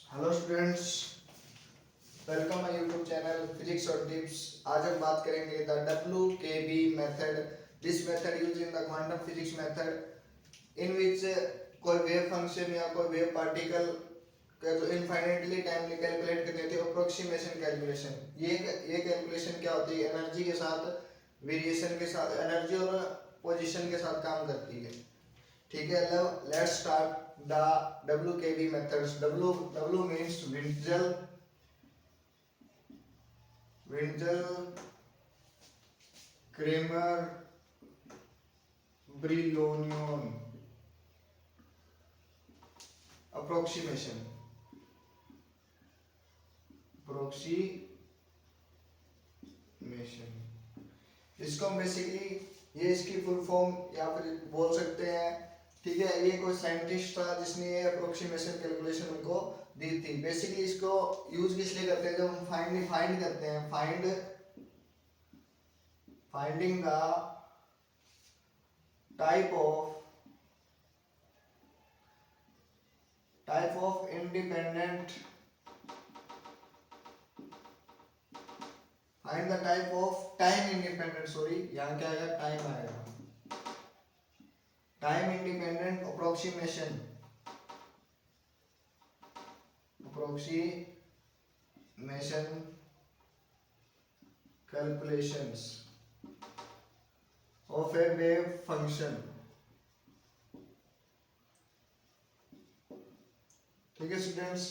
Hello students, welcome my YouTube channel physics और tips. आज हम बात करेंगे the WKB method. This method use in the quantum physics method in which कोई wave function या कोई वेव पार्टिकल का जो इनफाइनाइटली टाइमली कैलकुलेट करनी होती है, अप्रोक्सीमेशन कैलकुलेशन। ये कैलकुलेशन क्या होती है? एनर्जी के साथ, वेरिएशन के साथ, एनर्जी और पोजीशन के साथ काम करती है। ठीक है, let's start the WKB methods. W means Winzel, Kramer, Brillonion. Approximation. इसको हम बेसिकली ये इसकी फुल फॉर्म या फिर बोल सकते हैं। ठीक है, ये कोई साइंटिस्ट था जिसने ये अप्रोक्सीमेशन कैलकुलेशन उनको दी थी। बेसिकली इसको यूज किस लिए करते हैं? जब हम फाइंड करते हैं, finding the type of independent, find the type of time independent, sorry यहाँ क्या आएगा, टाइम आएगा, time independent approximation calculations of A wave function. ठीक है स्टूडेंट्स,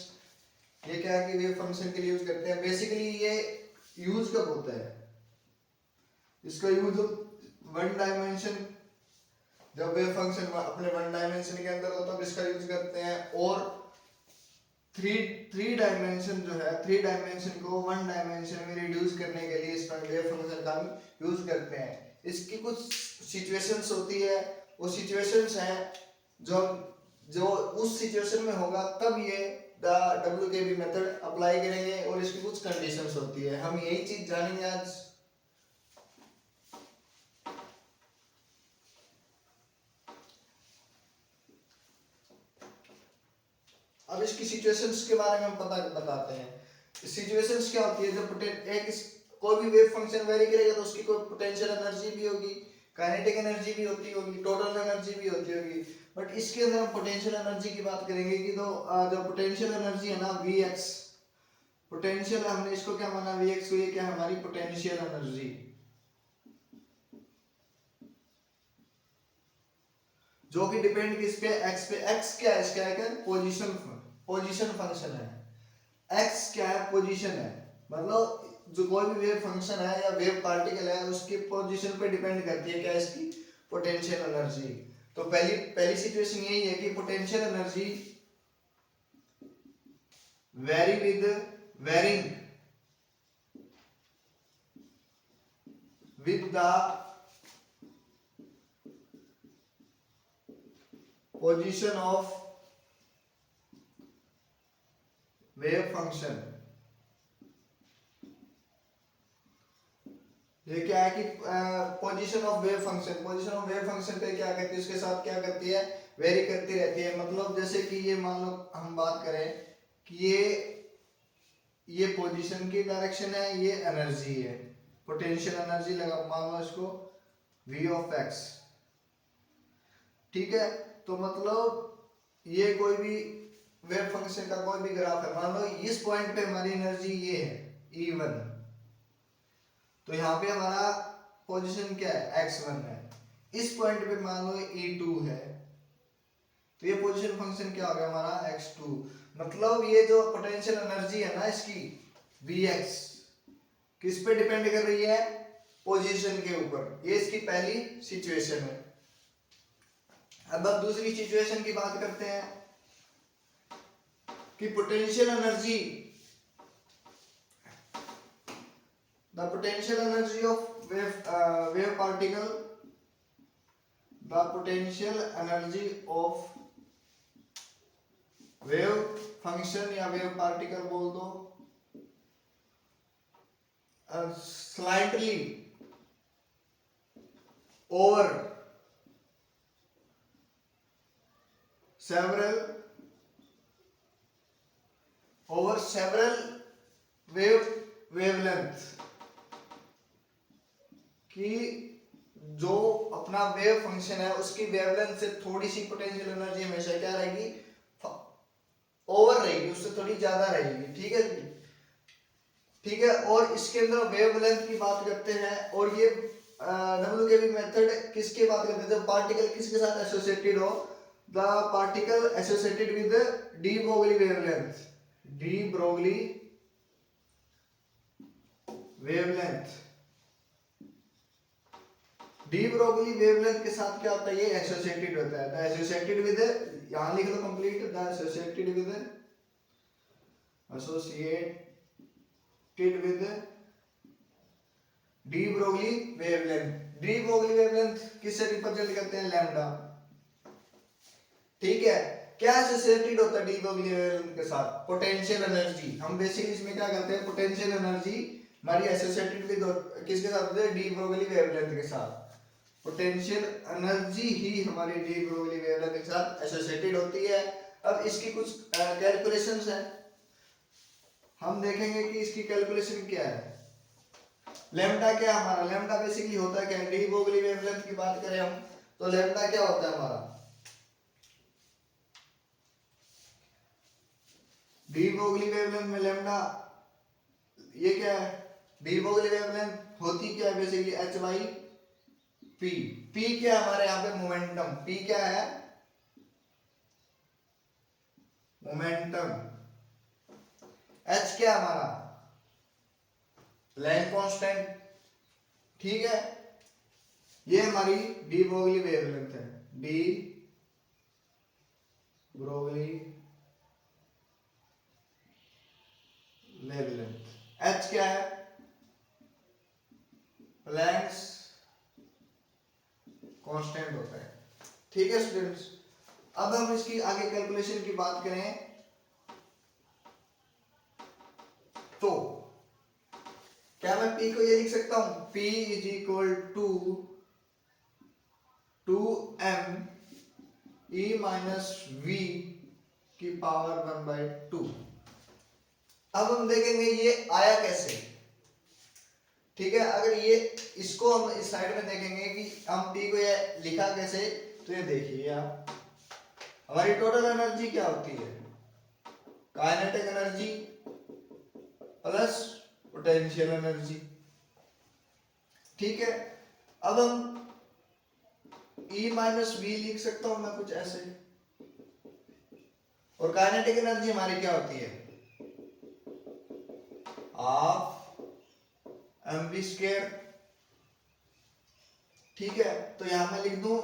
ये क्या है कि वेव फंक्शन के लिए यूज करते हैं। बेसिकली ये यूज कब होता है? इसका यूज वन डायमेंशन, जब वेव फंक्शन अपने वन डायमेंशन के अंदर हो तब इसका यूज करते हैं। और थ्री डायमेंशन जो है, थ्री डायमेंशन को वन डायमेंशन में रिड्यूस करने के लिए इस वेव फंक्शन का हम यूज करते हैं। इसकी कुछ सिचुएशंस होती है, वो सिचुएशंस हैं जो जो उस सिचुएशन में होगा तब ये द WKB मेथड अप्लाई करेंगे, और इसकी कुछ कंडीशंस होती है। हम यही चीज जानेंगे आज। अब इसकी सिचुएशंस के बारे में हम बताते हैं। सिचुएशंस क्या होती है? जब कोई भी वेव फंक्शन वेरी करेगा तो उसकी कोई पोटेंशियल एनर्जी भी होगी, काइनेटिक एनर्जी भी होती होगी, टोटल एनर्जी भी होती होगी। बट इसके अंदर हम पोटेंशियल एनर्जी की बात करेंगे कि तो जो पोटेंशियल एनर्जी है ना, Vx, पोटेंशियल, हमने इसको क्या माना, Vx को, ये क्या है, हमारी पोटेंशियल एनर्जी, जो कि डिपेंड किस पे, x पे। x क्या है? इसका है पोजीशन फंक्शन है। x क्या है? पोजीशन है। मतलब जो कोई भी वेव फंक्शन है या वेव पार्टिकल है, उसकी पोजीशन पे डिपेंड करती है क्या, इसकी पोटेंशियल एनर्जी। तो पहली सिचुएशन यही है कि potential energy varying with the position of wave function. ये क्या है कि पोजीशन ऑफ वेव फंक्शन पे क्या करती है, उसके साथ क्या करती है, वेरी करती रहती है। मतलब जैसे कि ये मान लो हम बात करें कि ये पोजीशन की डायरेक्शन है, ये एनर्जी है, पोटेंशियल एनर्जी लगा, मान लो इसको V ऑफ x। ठीक है, तो मतलब ये कोई भी वेव फंक्शन का कोई भी ग्राफ है, मान लो इस पॉइंट पे हमारी एनर्जी ये है E1, तो यहाँ पे हमारा पोजीशन क्या है, x1 है। इस पॉइंट पे मान लो E2 है, तो ये पोजीशन फंक्शन क्या हो गया हमारा, x2। मतलब ये जो पोटेंशियल एनर्जी है ना इसकी Vx, किस पे डिपेंड कर रही है, पोजीशन के ऊपर। ये इसकी पहली सिचुएशन है। अब दूसरी सिचुएशन की बात करते हैं कि potential energy, the potential energy of wave particle, the potential energy of wave function या wave particle बोल दो, slightly over several over several wavelength कि जो अपना वेव फंक्शन है उसकी वेवलेंथ से थोड़ी सी पोटेंशियल एनर्जी हमेशा क्या रहेगी, ओवर रहेगी, उससे थोड़ी ज्यादा रहेगी। ठीक है जी, ठीक है। और इसके अंदर वेवलेंथ की बात करते हैं, और ये WKB मेथड किसके बात करते हैं, जब पार्टिकल किसके साथ एसोसिएटेड हो, the particle associated with de Broglie wavelength, de Broglie wavelength, de Broglie wavelength के साथ क्या होता है, ये एसोसिएटेड होता है। द एसोसिएटेड विद, यहां लिख लो complete, the associated with, associated with de Broglie wavelength. De Broglie wavelength किससे रिप्रेजेंट करते हैं, लैम्डा। ठीक है, क्या एसोसिएटेड होता है डी ब्रोगली वेवलेंथ के साथ, पोटेंशियल एनर्जी। हम बेसिकली इसमें क्या करते हैं, पोटेंशियल एनर्जी हमारी एसोसिएटेड विद किसके साथ होती है, डी ब्रोगली वेवलेंथ के साथ। पोटेंशियल एनर्जी ही हमारी डी ब्रोगली वेवलेंथ के साथ एसोसिएटेड होती है। अब इसकी कुछ कैलकुलेशंस है, हम देखेंगे कि इसकी कैलकुलेशन क्या है। लैम्डा क्या है हमारा, लैम्डा बेसिकली होता है क्या, डी ब्रोगली वेवलेंथ की बात करें हम तो लैम्डा क्या होता है हमारा, डी ब्रोगली वेवलेंथ में लैम्डा ये क्या है, डी ब्रोगली वेवलेंथ होती क्या है basically H by P. P क्या है हमारे यहाँ पे, मोमेंटम। पी क्या है, मोमेंटम। एच क्या है हमारा, प्लैंक कांस्टेंट। ठीक है, ये हमारी डी ब्रोगली वेवलेंथ है, डी ब्रोगली वेवलेंथ। एच क्या है, प्लैंक्स कांस्टेंट होता है। ठीक है स्टूडेंट्स, अब हम इसकी आगे कैलकुलेशन की बात करें तो क्या मैं P को ये लिख सकता हूं, P is equal to 2m e minus v की पावर 1/2। अब हम देखेंगे ये आया कैसे। ठीक है, अगर ये इसको हम इस साइड में देखेंगे कि हम P को ये लिखा कैसे, तो ये देखिए आप, हमारी टोटल एनर्जी क्या होती है, kinetic energy plus potential energy. ठीक है, अब हम E माइनस वी लिख सकता हूं मैं कुछ ऐसे, और काइनेटिक एनर्जी हमारी क्या होती है, हाफ mv स्क्वायर। ठीक है, तो यहां मैं लिख दूं,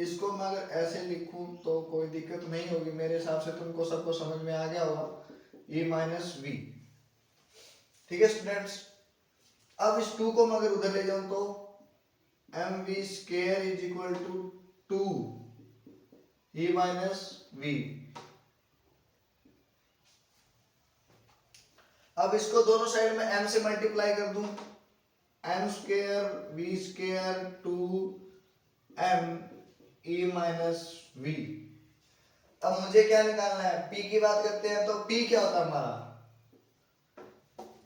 इसको मैं अगर ऐसे लिखूं तो कोई दिक्कत नहीं होगी मेरे हिसाब से, तुमको सबको समझ में आ गया होगा, E माइनस वी। ठीक है स्टूडेंट्स, अब इस 2 को मैं अगर उधर ले जाऊं तो mv square is equal to 2 E minus V. अब इसको दोनों साइड में m से मल्टीप्लाई कर दूं, m square v square 2m e minus v। अब मुझे क्या निकालना है, p की बात करते हैं तो p क्या होता है हमारा,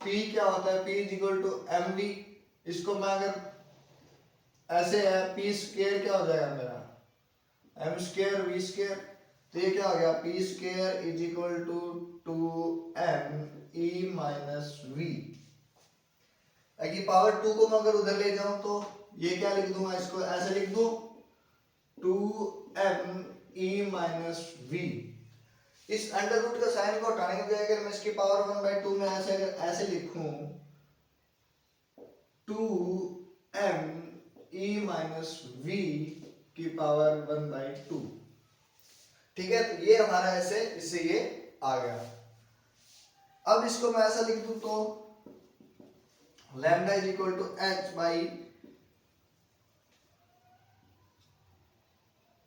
p क्या होता है, p is equal to mv। इसको मैं अगर ऐसे है, p स्क्वायर क्या हो जाएगा मेरा, m स्क्वायर v स्क्वायर, तो ये क्या हो गया, p square is equal to 2m e minus v। अगर पावर 2 को मैं अगर उधर ले जाऊं तो ये क्या लिख दूंगा, इसको ऐसे लिख दूं 2m e माइनस v। इस अंडर रूट का साइन को हटाने की बजाय अगर मैं इसकी पावर 1/2 में ऐसे लिखूं 2m e माइनस v की पावर 1/2। ठीक है, तो ये हमारा ऐसे, इससे ये आ गया। अब इसको मैं ऐसा लिख दूं तो lambda is equal to h by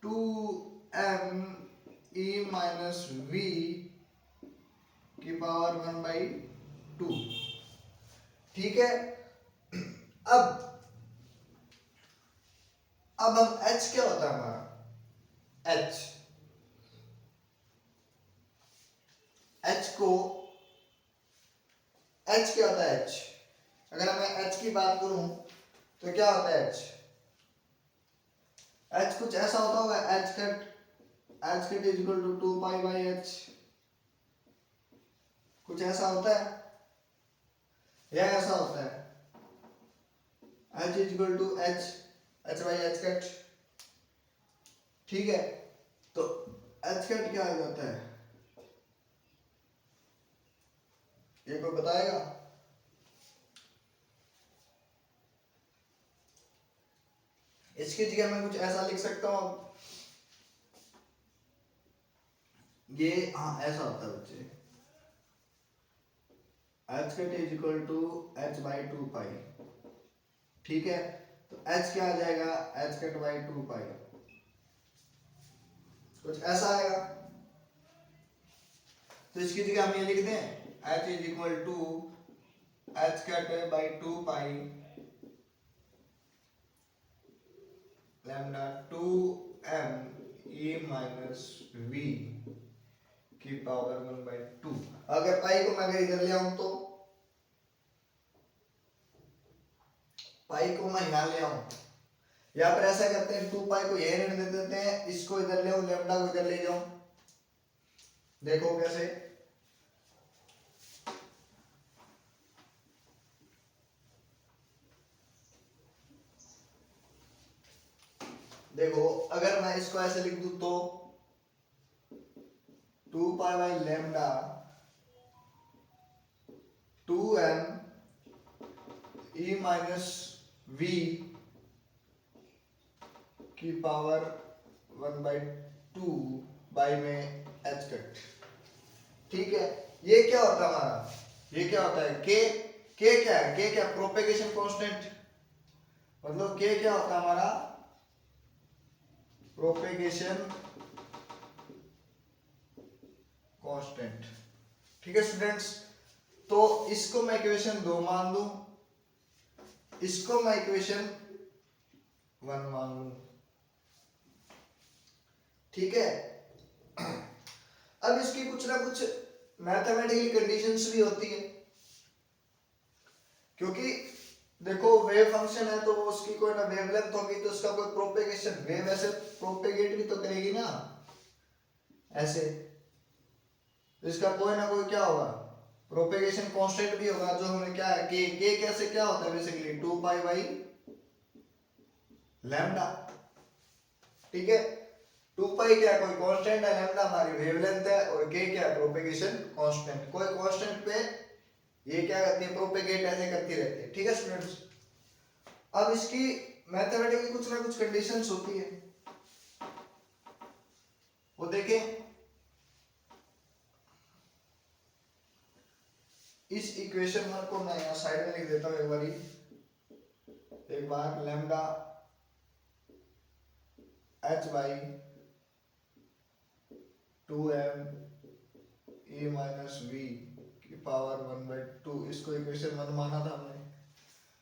2m e minus v की पावर 1/2। ठीक है, अब हम h क्या होता है हमारा, h को एच क्या होता है एच, अगर मैं एच की बात करूं तो क्या होता है एच, एच कुछ ऐसा होता होगा H cut is equal to 2 pi by H, कुछ ऐसा होता है या ऐसा होता है H is equal to H by H cut, ठीक है। तो एच कट क्या आ जाता है, ये कोई बताएगा? इसकी जगह मैं कुछ ऐसा लिख सकता हूं, ये हाँ ऐसा होता है बच्चे, H cut is equal to H by 2 pi, ठीक है। तो एच क्या आ जाएगा, एच कट बाई 2 पाई, कुछ ऐसा आएगा। तो इसकी जगह हम ये लिख दें H is equal to H cut by 2 pi lambda 2 m e minus v की पावर 1/2। अगर पाई को मैं इधर ले आऊं तो पाई को मैं यहां ले आऊं, या फिर ऐसा करते हैं 2 पाई को यही रहने दे देते हैं, इसको इधर ले आऊं, लैम्डा को इधर ले जाऊं, देखो कैसे। देखो अगर मैं इसको ऐसे लिख दूं तो 2 pi by lambda 2m e minus v की पावर 1/2 बाई में h कट, ठीक है। ये क्या होता है हमारा, ये क्या होता है k क्या है, k क्या प्रोपेगेशन कांस्टेंट, मतलब k क्या होता है हमारा प्रोपेगेशन कांस्टेंट, ठीक है स्टूडेंट्स। तो इसको मैं इक्वेशन 2 मान लूं, इसको मैं इक्वेशन 1 मान लूं, ठीक है। अब इसकी कुछ ना कुछ मैथमेटिकल कंडीशंस भी होती है, क्योंकि देखो वेव फंक्शन है तो वो उसकी कोई ना वेवलेंथ होगी, तो उसका कोई प्रोपेगेशन, वेव ऐसे प्रोपेगेट भी तो करेगी ना ऐसे, तो इसका कोई ना कोई क्या होगा प्रोपेगेशन कांस्टेंट भी होगा, जो हमें क्या है के कैसे क्या होता है बेसिकली 2 पाई बाई लैम्डा, ठीक है। 2 पाई क्या कोई कांस्टेंट है, लैम्डा हमारी वेवलेंथ है, और के क्या प्रोपेगेशन कांस्टेंट, कोई कांस्टेंट पे ये क्या करती है प्रोपेगेट ऐसे करती रहती है, ठीक है स्टूडेंट्स। अब इसकी मैथमेटिकली कुछ ना कुछ कंडीशंस होती है, वो देखें। इस इक्वेशन वन को मैं यहाँ साइड में लिख देता हूँ एक बार lambda h by 2m e minus v की पावर 1/2, इसको इक्वेशन 1 माना था हमने।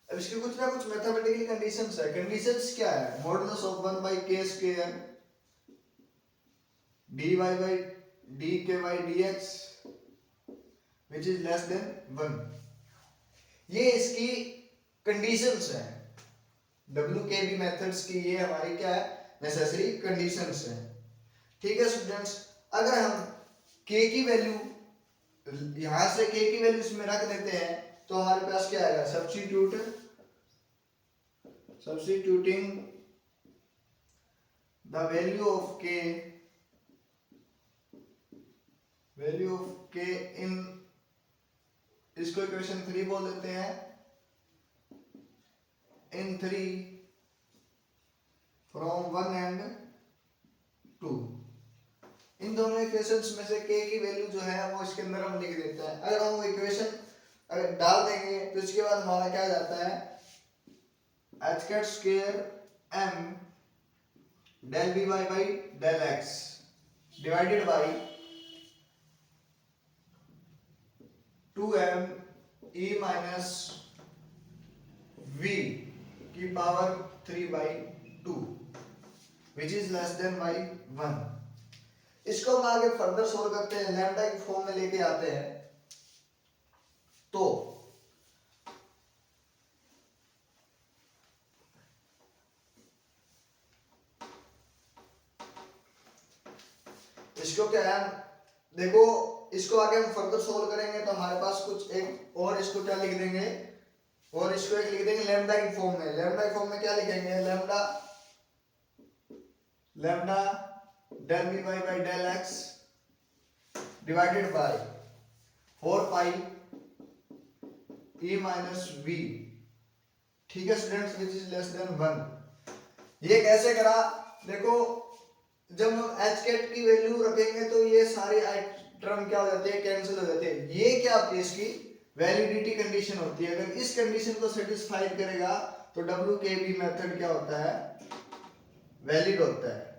अब इसके कुछ ना कुछ मैथमेटिकल कंडीशंस है, कंडीशंस क्या है, modulus of 1/k square dy by dk by dx which is less than 1, ये इसकी कंडीशंस है। WKB मेथड्स की ये हमारी क्या है नेसेसरी कंडीशंस है, ठीक है स्टूडेंट्स। अगर हम k की वैल्यू यहां से k की वैल्यू इसमें रख देते हैं तो हमारे पास क्या आएगा, substituting the value of k इन, इसको इक्वेशन 3 बोल देते हैं, इन 3 फ्रॉम 1 एंड 2, इन दोनों इक्वेशंस में से k की वैल्यू जो है वो इसके अंदर हम लिख देते हैं। अगर हम इक्वेशन अगर डाल देंगे तो इसके बाद हमारा क्या जाता है h cut square m del by by del x divided by 2m e minus v की power 3/2 which is less than by 1। इसको हम आगे फर्दर सोल्व करते हैं, लैम्डा की फॉर्म में लेके आते हैं। तो इसको क्या है, देखो इसको आगे हम फर्दर सोल्व करेंगे तो हमारे पास कुछ एक और इसको क्या लिख देंगे, और इसको एक लिख देंगे लैम्डा की फॉर्म में। लैम्डा की फॉर्म में क्या लिखेंगे, lambda lambda del V Y by del X divided by 4 pi e minus V. ठीक है students, which is less than 1। ये कैसे करा, देखो जब हम एच कैट की वैल्यू रखेंगे तो ये सारे टर्म क्या हो जाते हैं, कैंसिल हो जाते हैं। ये क्या होती है, इसकी वैलिडिटी कंडीशन होती है। अगर इस कंडीशन को सेटिस्फाई करेगा तो डब्ल्यू के बी मेथड क्या होता है, वैलिड होता है।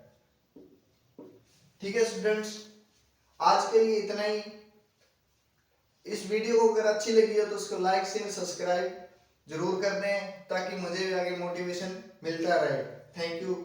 ठीक है स्टूडेंट्स, आज के लिए इतना ही। इस वीडियो को अगर अच्छी लगी हो तो उसको लाइक शेयर सब्सक्राइब जरूर कर दें ताकि मुझे भी आगे मोटिवेशन मिलता रहे। Thank you.